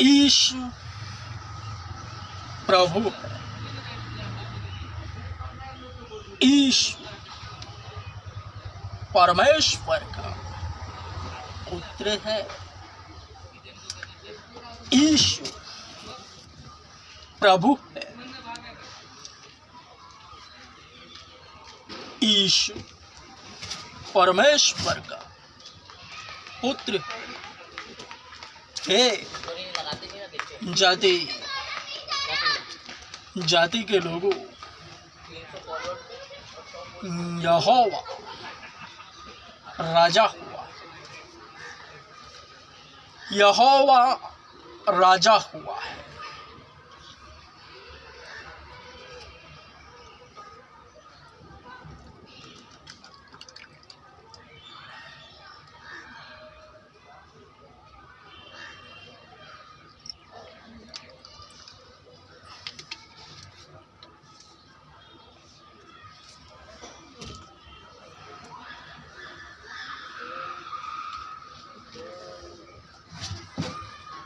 Issue प्रभु है। Issue परमेश्वर का पुत्र है। ईशु प्रभु है। ईशु परमेश्वर का पुत्र है। जाति के लोगों, यहोवा राजा हुआ। यहोवा राजा हुआ है।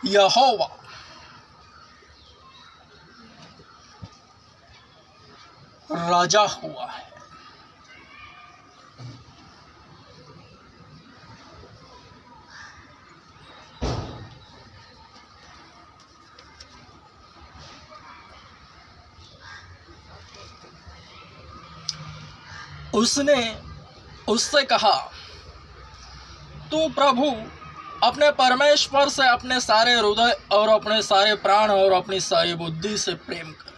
यहोवा राजा हुआ है। उसने उससे कहा, तू प्रभु अपने परमेश्वर से अपने सारे हृदय और अपने सारे प्राण और अपनी सारी बुद्धि से प्रेम कर।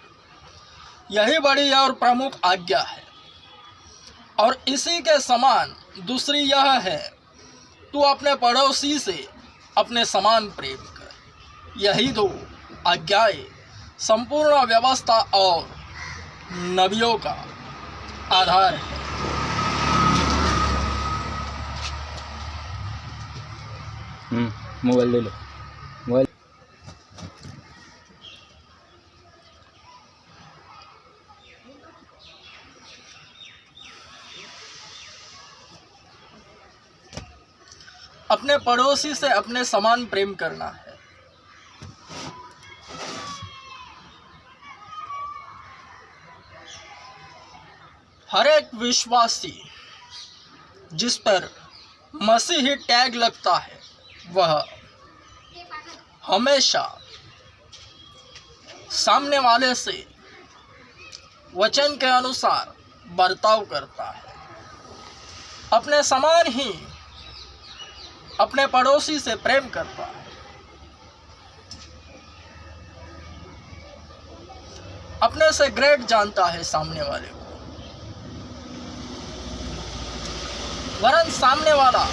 यही बड़ी और प्रमुख आज्ञा है, और इसी के समान दूसरी यह है, तू अपने पड़ोसी से अपने समान प्रेम कर। यही दो आज्ञाएं संपूर्ण व्यवस्था और नबियों का आधार है। मोबाइल ले लो। मोबाइल अपने पड़ोसी से अपने समान प्रेम करना है। हर एक विश्वासी जिस पर मसीही टैग लगता है, वह हमेशा सामने वाले से वचन के अनुसार बर्ताव करता है। अपने समान ही अपने पड़ोसी से प्रेम करता है। अपने से ग्रेट जानता है सामने वाले को, वरन सामने वाला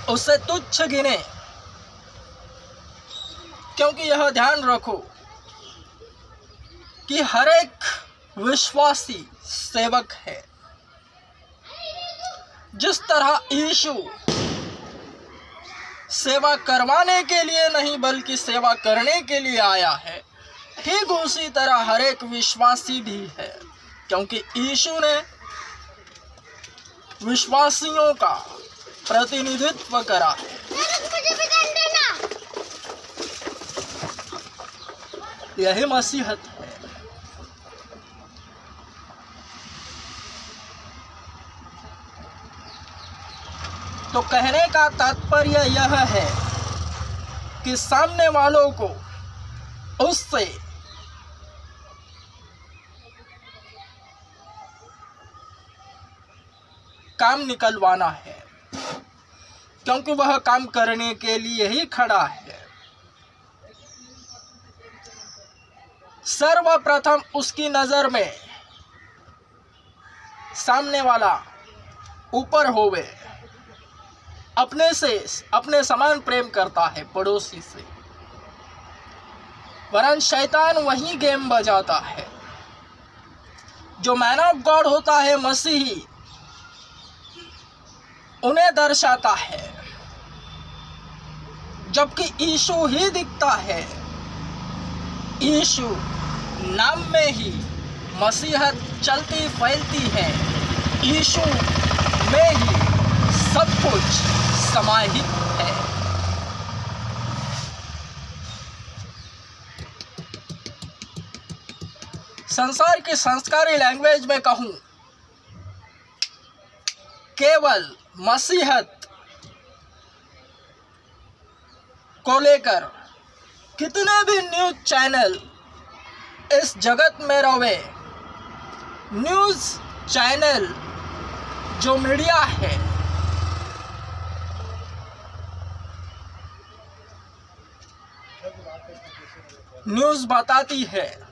उसे तुच्छ गिने। क्योंकि यह ध्यान रखो कि हर एक विश्वासी सेवक है। जिस तरह यीशु सेवा करवाने के लिए नहीं बल्कि सेवा करने के लिए आया है, ठीक उसी तरह हर एक विश्वासी भी है। क्योंकि यीशु ने विश्वासियों का प्रतिनिधित्व करा है। यही मसीहत है। तो कहने का तात्पर्य यह है कि सामने वालों को उससे काम निकलवाना है, क्योंकि वह काम करने के लिए ही खड़ा है। सर्वप्रथम उसकी नजर में सामने वाला ऊपर होवे, अपने से अपने समान प्रेम करता है पड़ोसी से। वरन शैतान वही गेम बजाता है। जो मैन ऑफ गॉड होता है, मसीही, उन्हें दर्शाता है, जबकि यीशु ही दिखता है। यीशु नाम में ही मसीहत चलती फैलती है। यीशु में ही सब कुछ समाहित है। संसार की संस्कारी लैंग्वेज में कहूं, केवल मसीहत को लेकर कितने भी न्यूज़ चैनल इस जगत में रहे, न्यूज़ चैनल जो मीडिया है, न्यूज़ बताती है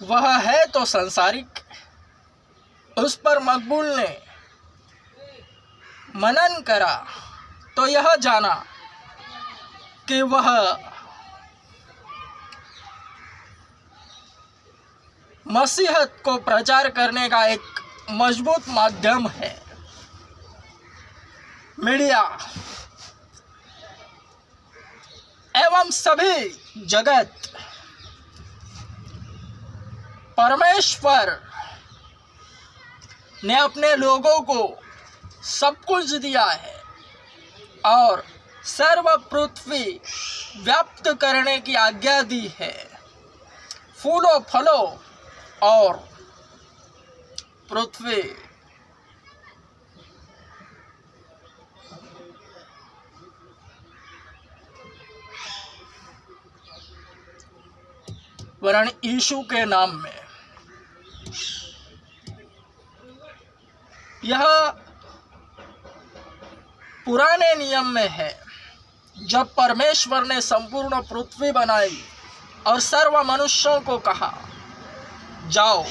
वह है तो सांसारिक। उस पर मकबूल ने मनन करा तो यह जाना कि वह मसीहत को प्रचार करने का एक मजबूत माध्यम है। मीडिया एवं सभी जगत परमेश्वर ने अपने लोगों को सब कुछ दिया है और सर्व पृथ्वी व्याप्त करने की आज्ञा दी है। फूलों फलों और पृथ्वी वरन यीशु के नाम में। यह पुराने नियम में है, जब परमेश्वर ने संपूर्ण पृथ्वी बनाई और सर्व मनुष्यों को कहा, जाओ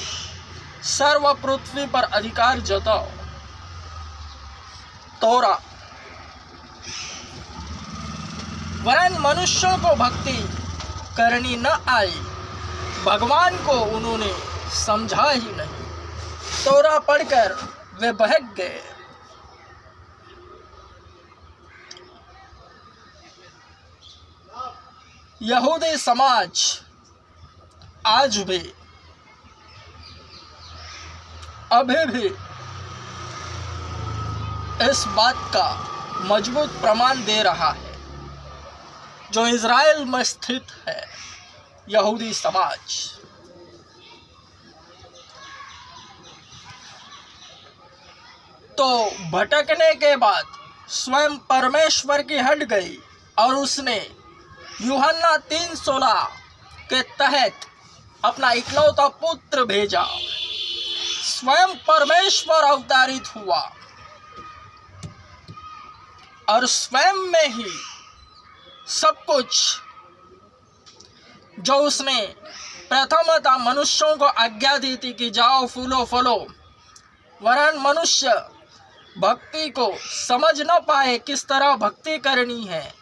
सर्व पृथ्वी पर अधिकार जताओ। तोरा वरन मनुष्यों को भक्ति करनी न आई, भगवान को उन्होंने समझा ही नहीं। तोरा पढ़कर वे बहक गए। यहूदी समाज आज भी अभी भी इस बात का मजबूत प्रमाण दे रहा है, जो इज़राइल में स्थित है यहूदी समाज। तो भटकने के बाद स्वयं परमेश्वर की हट गई और उसने यूहन्ना 3:16 के तहत अपना इकलौता पुत्र भेजा। स्वयं परमेश्वर अवतारित हुआ और स्वयं में ही सब कुछ जो उसने प्रथमतः मनुष्यों को आज्ञा दी थी कि जाओ फूलो फलो, वरन मनुष्य भक्ति को समझ न पाए किस तरह भक्ति करनी है,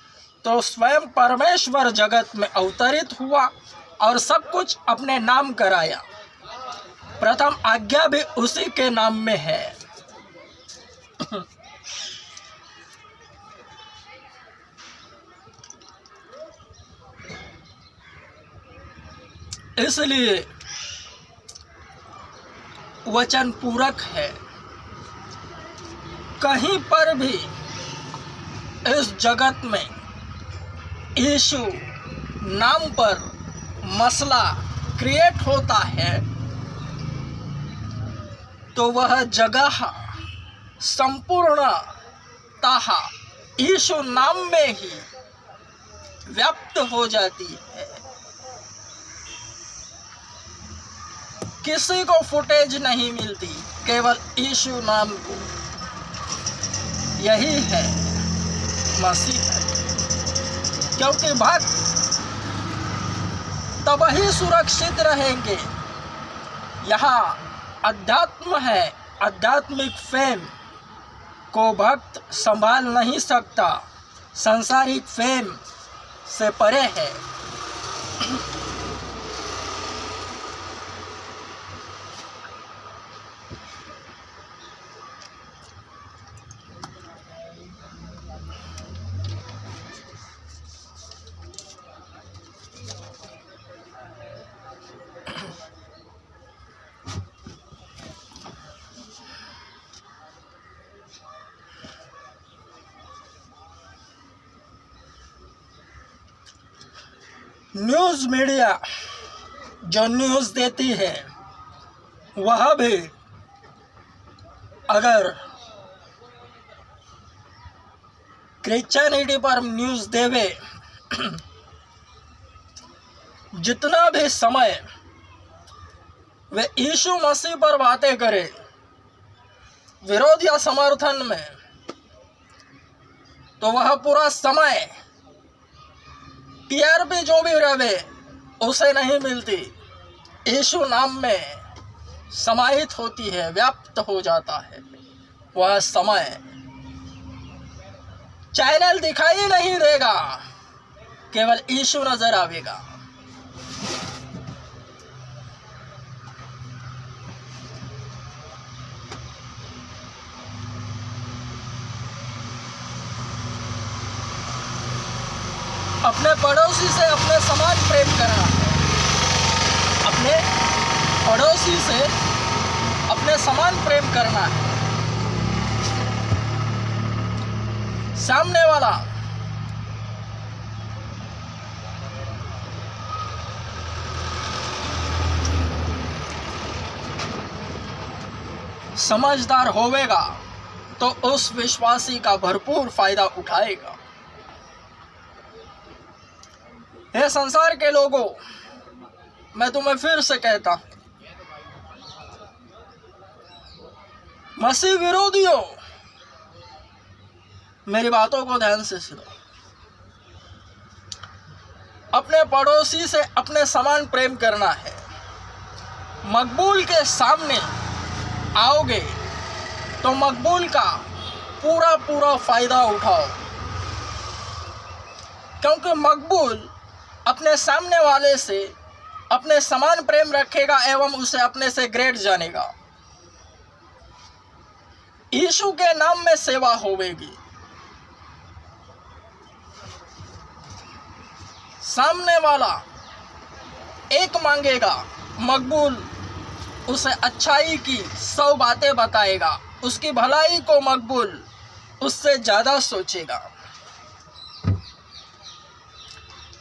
तो स्वयं परमेश्वर जगत में अवतरित हुआ और सब कुछ अपने नाम कराया। प्रथम आज्ञा भी उसी के नाम में है। इसलिए वचन पूरक है। कहीं पर भी इस जगत में यीशु नाम पर मसला क्रिएट होता है तो वह जगह संपूर्णतः यीशु नाम में ही व्याप्त हो जाती है। किसी को फुटेज नहीं मिलती, केवल यीशु नाम को। यही है मसीह, क्योंकि भक्त तब ही सुरक्षित रहेंगे। यहाँ अध्यात्म है, आध्यात्मिक फेम को भक्त संभाल नहीं सकता, सांसारिक फेम से परे है। न्यूज़ मीडिया जो न्यूज़ देती है वह भी अगर क्रिश्चियनिटी पर न्यूज़ देवे, जितना भी समय वे यीशु मसीह पर बातें करे विरोध या समर्थन में, तो वह पूरा समय टीआरपी जो भी रहे उसे नहीं मिलती, यीशु नाम में समाहित होती है, व्याप्त हो जाता है। वह समय चैनल दिखाई नहीं देगा, केवल यीशु नजर आवेगा। अपने पड़ोसी से अपने समान प्रेम करना है, अपने पड़ोसी से अपने समान प्रेम करना है। सामने वाला समझदार होवेगा तो उस विश्वासी का भरपूर फायदा उठाएगा। हे संसार के लोगों, मैं तुम्हें फिर से कहता हूं, मसीह विरोधियों, मेरी बातों को ध्यान से सुनो। अपने पड़ोसी से अपने समान प्रेम करना है। मकबूल के सामने आओगे तो मकबूल का पूरा पूरा फायदा उठाओ, क्योंकि मकबूल अपने सामने वाले से अपने समान प्रेम रखेगा एवं उसे अपने से ग्रेट जानेगा। यीशु के नाम में सेवा होवेगी। सामने वाला एक मांगेगा, मकबूल उसे अच्छाई की 100 बातें बताएगा, उसकी भलाई को मकबूल उससे ज्यादा सोचेगा।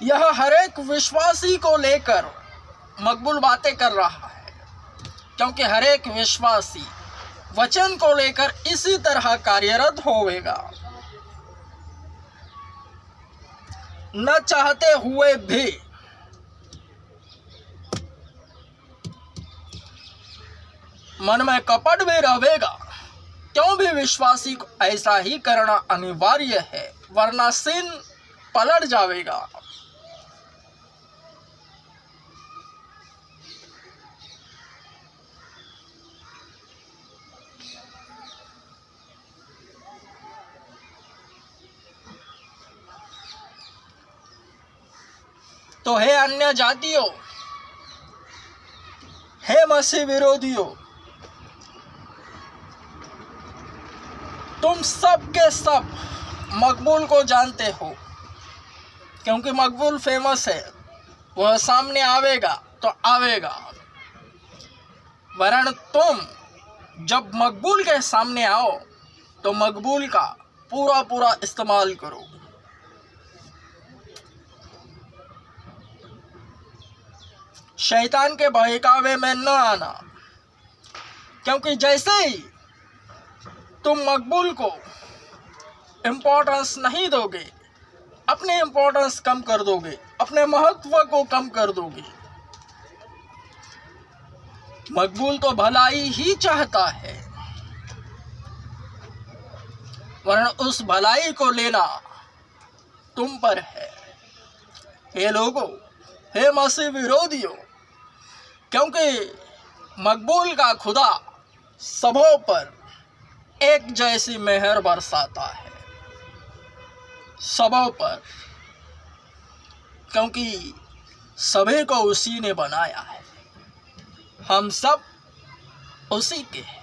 यह हर एक विश्वासी को लेकर मकबूल बातें कर रहा है, क्योंकि हर एक विश्वासी वचन को लेकर इसी तरह कार्यरत होवेगा। न चाहते हुए भी मन में कपट भी रहेगा, क्यों भी विश्वासी को ऐसा ही करना अनिवार्य है, वरना सिन पलट जाएगा। तो हे अन्य जातियों, हे मसीह विरोधियों, तुम सब के सब मकबूल को जानते हो, क्योंकि मकबूल फेमस है। वह सामने आवेगा तो आवेगा, वरन तुम जब मकबूल के सामने आओ तो मकबूल का पूरा पूरा इस्तेमाल करो। शैतान के बहकावे में न आना, क्योंकि जैसे ही तुम मकबूल को इम्पोर्टेंस नहीं दोगे, अपने इम्पोर्टेंस कम कर दोगे, अपने महत्व को कम कर दोगे। मकबूल तो भलाई ही चाहता है, वरना उस भलाई को लेना तुम पर है। हे लोगों, हे मसीह विरोधियों, क्योंकि मकबूल का खुदा सबों पर एक जैसी मेहर बरसाता है, सबों पर, क्योंकि सभी को उसी ने बनाया है। हम सब उसी के हैं।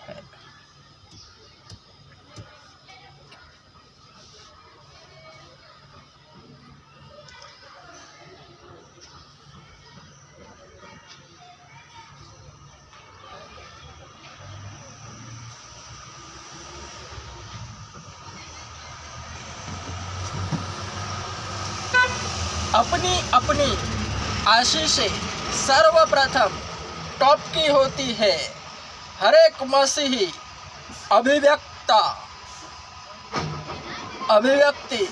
अपनी अपनी आशीषें सर्वप्रथम टॉप की होती है। हर एक मसीही अभिव्यक्ति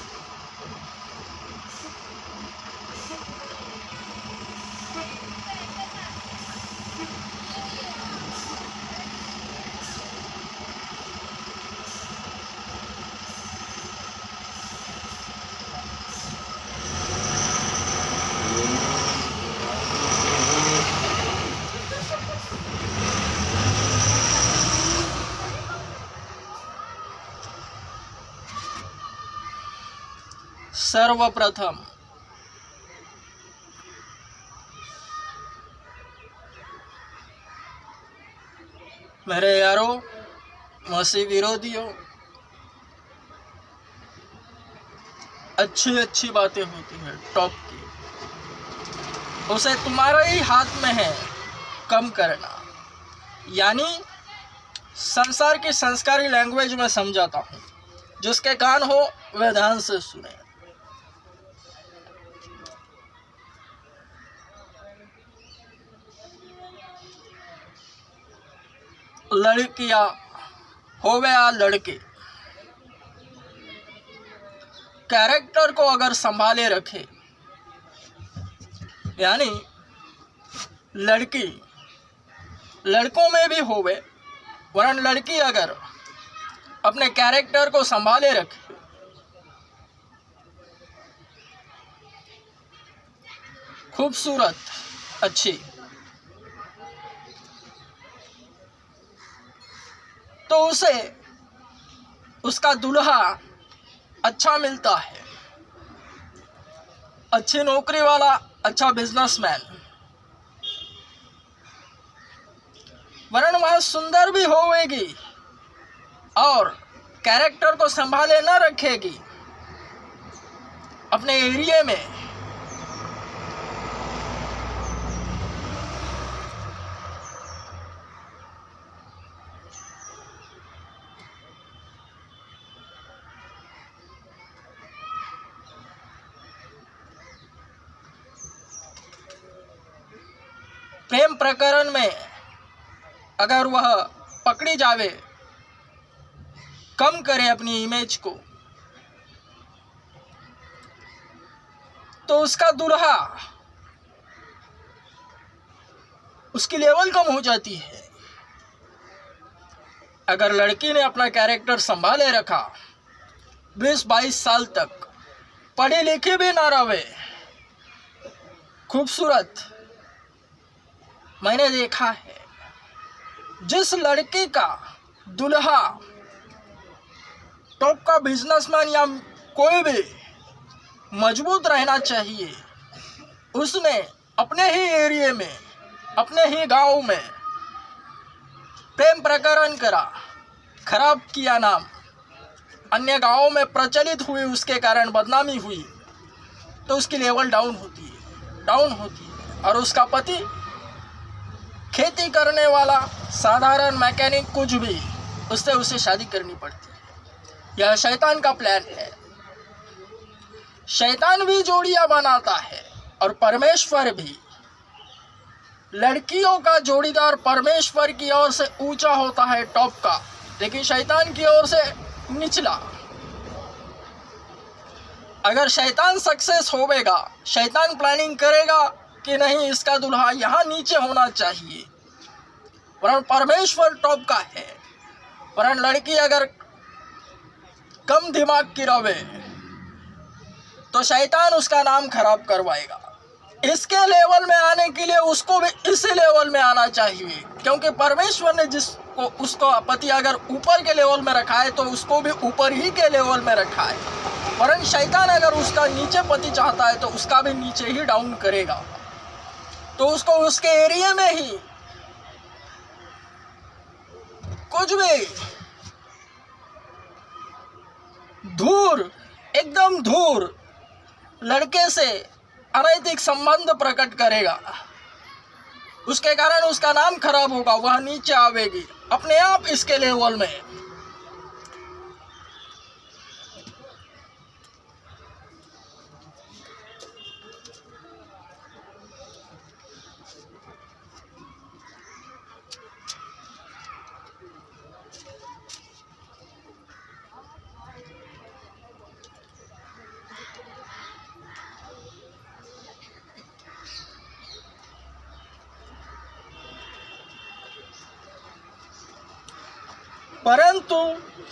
सर्वप्रथम मेरे यारों, मसीह विरोधियों, अच्छी बातें होती हैं टॉप की, उसे तुम्हारे ही हाथ में है कम करना। यानी संसार की संस्कारी लैंग्वेज में समझाता हूँ, जिसके कान हो वह ध्यान से सुने। लड़कियां हो या लड़के, कैरेक्टर को अगर संभाले रखे, यानी लड़की लड़कों में भी होवे, वरन लड़की अगर अपने कैरेक्टर को संभाले रखे, खूबसूरत, अच्छी, तो उसे उसका दूल्हा अच्छा मिलता है, अच्छी नौकरी वाला, अच्छा बिजनेसमैन, वरन वह सुंदर भी होवेगी और कैरेक्टर को संभाले न रखेगी अपने एरिया में, प्रेम प्रकरण में अगर वह पकड़ी जावे, कम करे अपनी इमेज को, तो उसका दूल्हा, उसकी लेवल कम हो जाती है। अगर लड़की ने अपना कैरेक्टर संभाले रखा, 20-22 साल तक पढ़ी लिखी भी ना रहे, खूबसूरत, मैंने देखा है जिस लड़की का दूल्हा टॉप का बिजनेसमैन या कोई भी मजबूत रहना चाहिए, उसने अपने ही एरिया में, अपने ही गांव में प्रेम प्रकरण करा, खराब किया नाम, अन्य गांवों में प्रचलित हुई, उसके कारण बदनामी हुई, तो उसकी लेवल डाउन होती है। और उसका पति खेती करने वाला साधारण मैकेनिक, कुछ भी, उससे उसे शादी करनी पड़ती है। यह शैतान का प्लान है। शैतान भी जोड़ियां बनाता है और परमेश्वर भी। लड़कियों का जोड़ीदार परमेश्वर की ओर से ऊंचा होता है, टॉप का, लेकिन शैतान की ओर से निचला। अगर शैतान सक्सेस होवेगा, शैतान प्लानिंग करेगा कि नहीं इसका दूल्हा यहाँ नीचे होना चाहिए, वरन परमेश्वर टॉप का है, वरन लड़की अगर कम दिमाग की रहे तो शैतान उसका नाम खराब करवाएगा। इसके लेवल में आने के लिए उसको भी इसी लेवल में आना चाहिए, क्योंकि परमेश्वर ने जिसको, उसको पति अगर ऊपर के लेवल में रखा है तो उसको भी ऊपर ही के लेवल में रखा है, वरन शैतान अगर उसका नीचे पति चाहता है तो उसका भी नीचे ही डाउन करेगा। तो उसको उसके एरिया में ही कुछ भी दूर, एकदम दूर लड़के से अनैतिक संबंध प्रकट करेगा, उसके कारण उसका नाम खराब होगा, वह नीचे आवेगी अपने आप इसके लेवल में। परंतु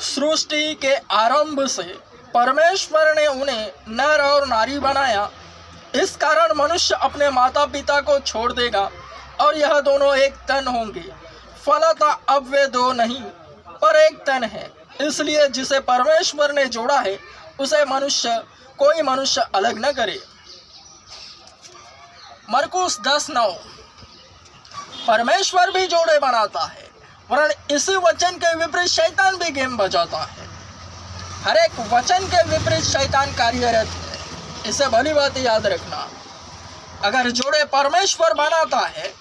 सृष्टि के आरंभ से परमेश्वर ने उन्हें नर और नारी बनाया। इस कारण मनुष्य अपने माता पिता को छोड़ देगा और यह दोनों एक तन होंगे। फलतः अब वे दो नहीं पर एक तन है। इसलिए जिसे परमेश्वर ने जोड़ा है उसे कोई मनुष्य अलग न करे। मरकुस 10:9। परमेश्वर भी जोड़े बनाता है, वरन इसी वचन के विपरीत शैतान भी गेम बजाता है। हर एक वचन के विपरीत शैतान कार्यरत है, इसे भली बात याद रखना। अगर जोड़े परमेश्वर बनाता है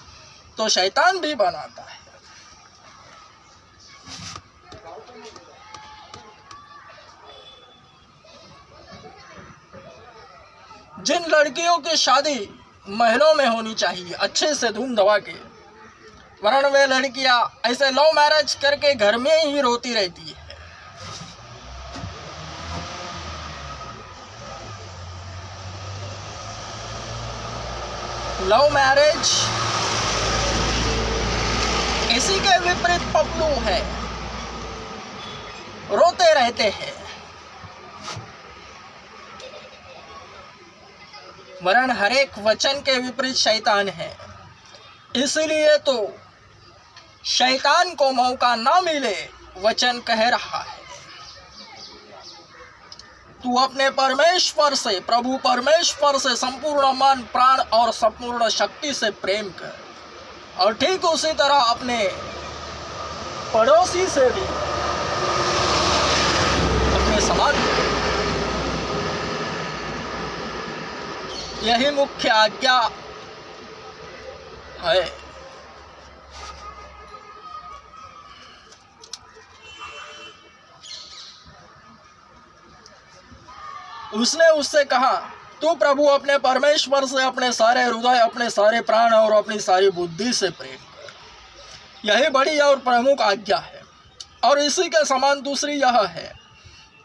तो शैतान भी बनाता है। जिन लड़कियों की शादी महलों में होनी चाहिए अच्छे से धूम दबा के, वरन वे लड़कियां ऐसे लव मैरिज करके घर में ही रोती रहती है। लव मैरिज इसी के विपरीत पपलू है, रोते रहते हैं। वरन हर एक वचन के विपरीत शैतान है। इसलिए तो शैतान को मौका ना मिले, वचन कह रहा है तू अपने परमेश्वर से, प्रभु परमेश्वर से संपूर्ण मन, प्राण और संपूर्ण शक्ति से प्रेम कर, और ठीक उसी तरह अपने पड़ोसी से भी अपने समान। यही मुख्य आज्ञा है। उसने उससे कहा, तू प्रभु अपने परमेश्वर से अपने सारे हृदय, अपने सारे प्राण और अपनी सारी बुद्धि से प्रेम कर। यही बड़ी और प्रमुख आज्ञा है। और इसी के समान दूसरी यह है,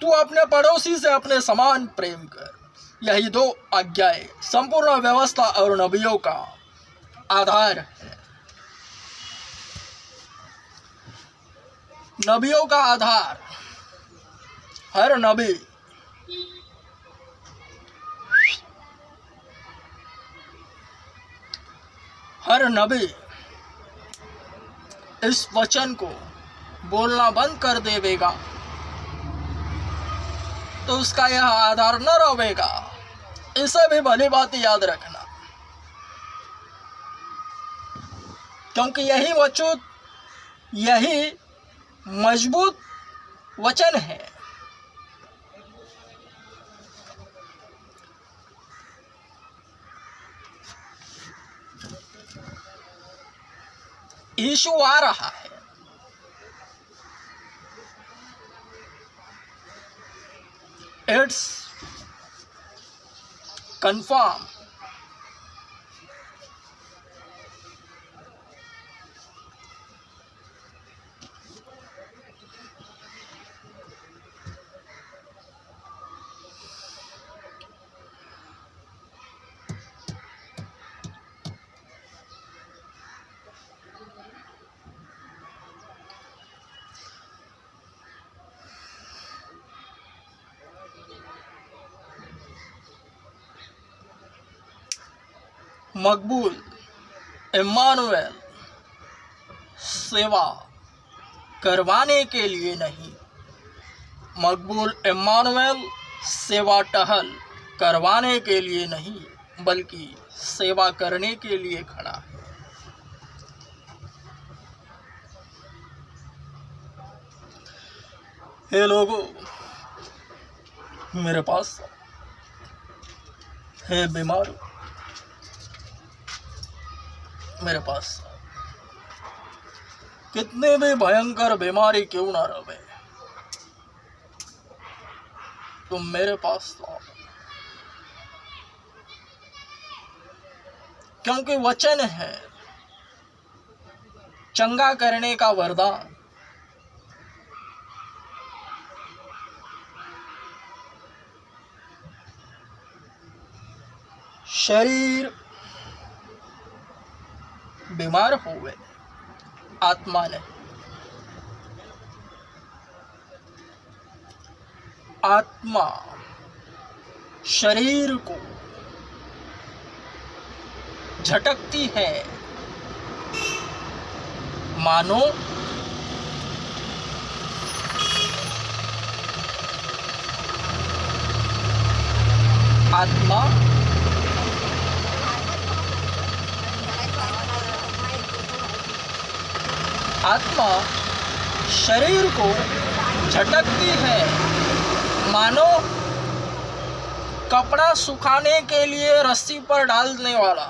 तू अपने पड़ोसी से अपने समान प्रेम कर। यही दो आज्ञाएं संपूर्ण व्यवस्था और नबियों का आधार है। नबियों का आधार, हर नबी इस वचन को बोलना बंद कर देगा तो उसका यह आधार न रहेगा। इसे भी भली बात याद रखना, क्योंकि यही मजबूत वचन है। यीशु आ रहा है। It's confirm. मकबूल इम्मानुएल सेवा करवाने के लिए नहीं, मकबूल इम्मानुएल सेवा टहल करवाने के लिए नहीं, बल्कि सेवा करने के लिए खड़ा है। हे लोगों, मेरे पास है बीमार, मेरे पास कितने भी भयंकर बीमारी क्यों ना रहे, तुम मेरे पास आओ, क्योंकि वचन है चंगा करने का वरदान। शरीर बीमार हुए, आत्मा नहीं। आत्मा शरीर को झटकती है, मानो आत्मा शरीर को झटकती है, मानो कपड़ा सुखाने के लिए रस्सी पर डालने वाला।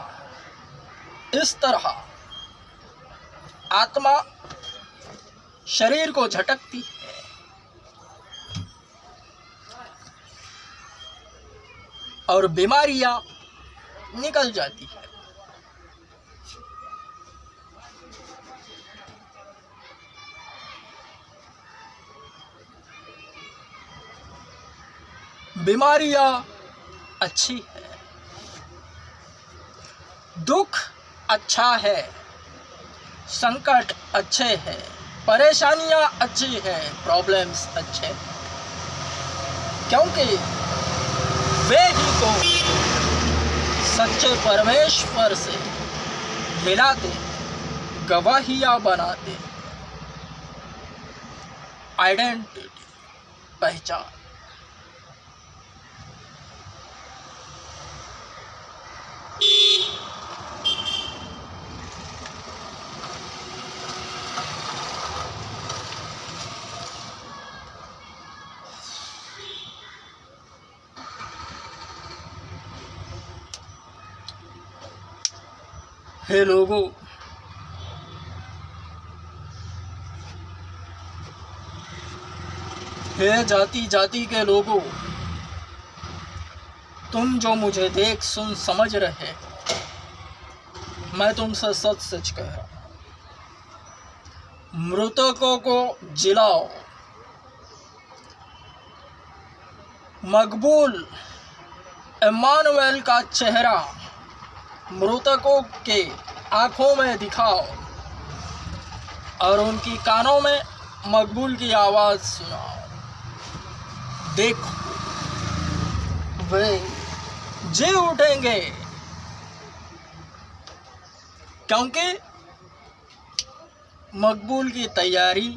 इस तरह आत्मा शरीर को झटकती है। और बीमारियां निकल जाती है। बीमारियां अच्छी है, दुख अच्छा है, संकट अच्छे हैं, परेशानियां अच्छी है, प्रॉब्लम्स अच्छे, क्योंकि वे ही तो सच्चे परमेश्वर से मिलाते, गवाहियां बनाते, आइडेंटिटी, पहचान। हे लोगों, हे जाति जाति के लोगों, तुम जो मुझे देख सुन समझ रहे, मैं तुमसे सच सच कह रहा हूं, मृतकों को जिलाओ, मकबूल इम्मानुएल का चेहरा मृतकों के आंखों में दिखाओ और उनकी कानों में मकबूल की आवाज सुनाओ। देखो, वे जी उठेंगे, क्योंकि मकबूल की तैयारी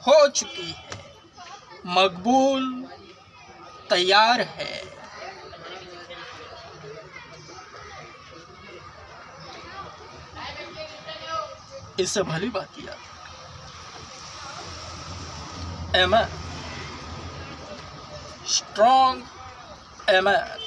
हो चुकी है, मकबूल तैयार है। इससे भली बात यार, एमन, स्ट्रॉन्ग एमन।